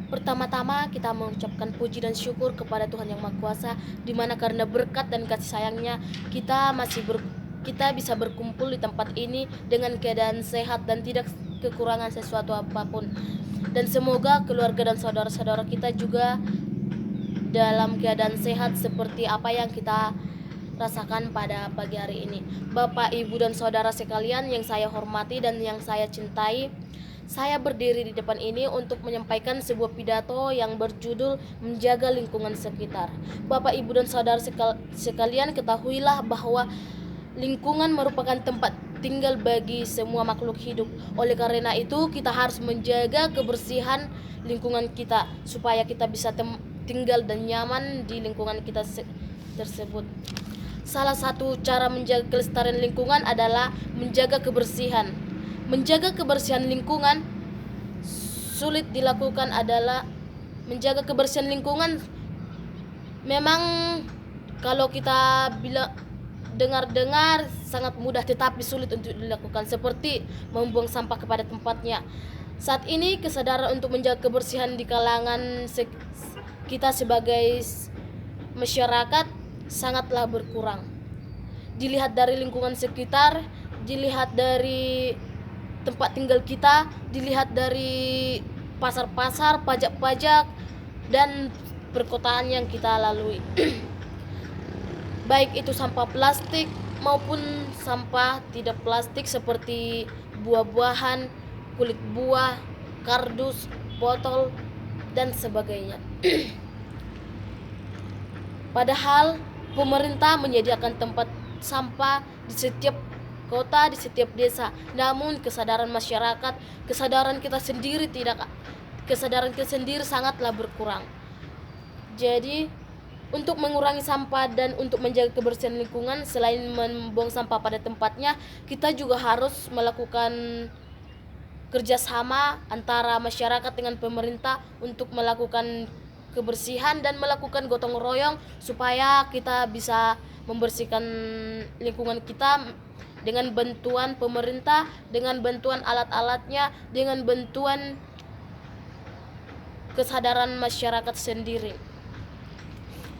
Pertama-tama kita mengucapkan puji dan syukur kepada Tuhan Yang Maha Kuasa, di mana karena berkat dan kasih sayangnya kita bisa berkumpul di tempat ini dengan keadaan sehat dan tidak kekurangan sesuatu apapun. Dan semoga keluarga dan saudara-saudara kita juga dalam keadaan sehat seperti apa yang kita rasakan pada pagi hari ini. Bapak, Ibu, dan saudara sekalian yang saya hormati dan yang saya cintai, saya berdiri di depan ini untuk menyampaikan sebuah pidato yang berjudul menjaga lingkungan sekitar. Bapak, Ibu, dan saudara sekalian, ketahuilah bahwa lingkungan merupakan tempat tinggal bagi semua makhluk hidup. Oleh karena itu, kita harus menjaga kebersihan lingkungan kita supaya kita bisa tinggal dan nyaman di lingkungan kita tersebut. Salah satu cara menjaga kelestarian lingkungan adalah menjaga kebersihan. Menjaga kebersihan lingkungan sulit dilakukan adalah menjaga kebersihan lingkungan. Memang kalau kita dengar sangat mudah tetapi sulit untuk dilakukan, seperti membuang sampah kepada tempatnya. Saat ini kesadaran untuk menjaga kebersihan di kalangan kita sebagai masyarakat sangatlah berkurang. Dilihat dari lingkungan sekitar, dilihat dari tempat tinggal kita, dilihat dari pasar-pasar, pajak-pajak, dan perkotaan yang kita lalui. Baik itu sampah plastik maupun sampah tidak plastik seperti buah-buahan, kulit buah, kardus, botol, dan sebagainya. Padahal pemerintah menyediakan tempat sampah di setiap kota, di setiap desa. Namun kesadaran masyarakat, kesadaran kita sendiri sangatlah berkurang. Jadi untuk mengurangi sampah dan untuk menjaga kebersihan lingkungan, selain membuang sampah pada tempatnya, kita juga harus melakukan kerjasama antara masyarakat dengan pemerintah untuk melakukan kebersihan dan melakukan gotong royong supaya kita bisa membersihkan lingkungan kita dengan bantuan pemerintah, dengan bantuan alat-alatnya, dengan bantuan kesadaran masyarakat sendiri.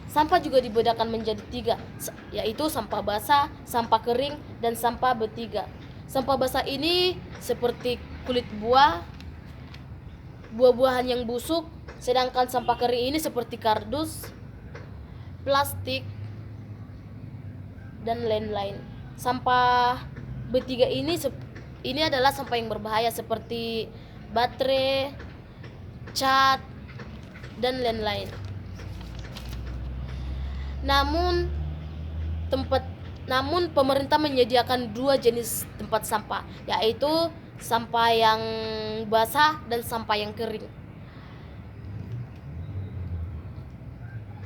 Sampah juga dibedakan menjadi 3, yaitu sampah basah, sampah kering, dan sampah bertiga. Sampah basah ini seperti kulit buah-buahan yang busuk, sedangkan sampah kering ini seperti kardus, plastik, dan lain-lain. Sampah bertiga ini adalah sampah yang berbahaya seperti baterai, cat, dan lain-lain. Namun pemerintah menyediakan 2 jenis tempat sampah, yaitu sampah yang basah dan sampah yang kering.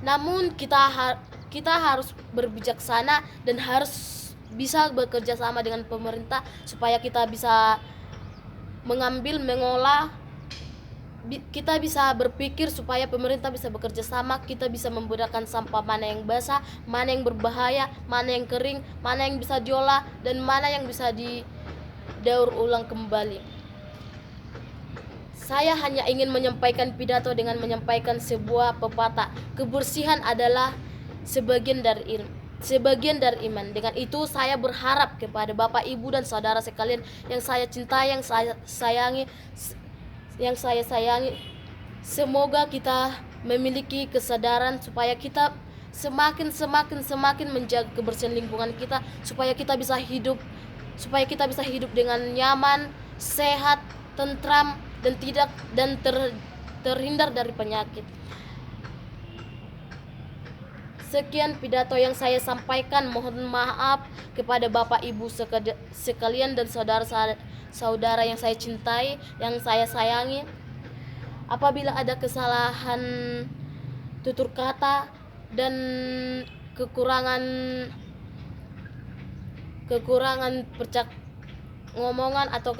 Namun kita harus berbijaksana dan harus bisa bekerja sama dengan pemerintah supaya kita bisa mengolah. Kita bisa berpikir supaya pemerintah bisa bekerja sama, kita bisa membedakan sampah mana yang basah, mana yang berbahaya, mana yang kering, mana yang bisa diolah, dan mana yang bisa didaur ulang kembali. Saya hanya ingin menyampaikan pidato dengan menyampaikan sebuah pepatah, kebersihan adalah sebagian dari iman. Dengan itu saya berharap kepada Bapak, Ibu, dan saudara sekalian yang saya cintai, yang saya sayangi, semoga kita memiliki kesadaran supaya kita semakin menjaga kebersihan lingkungan kita, supaya kita bisa hidup dengan nyaman, sehat, tentram, dan terhindar dari penyakit. Sekian pidato yang saya sampaikan. Mohon maaf kepada Bapak, Ibu sekalian dan saudara yang saya cintai, yang saya sayangi. Apabila ada kesalahan tutur kata dan kekurangan ngomongan atau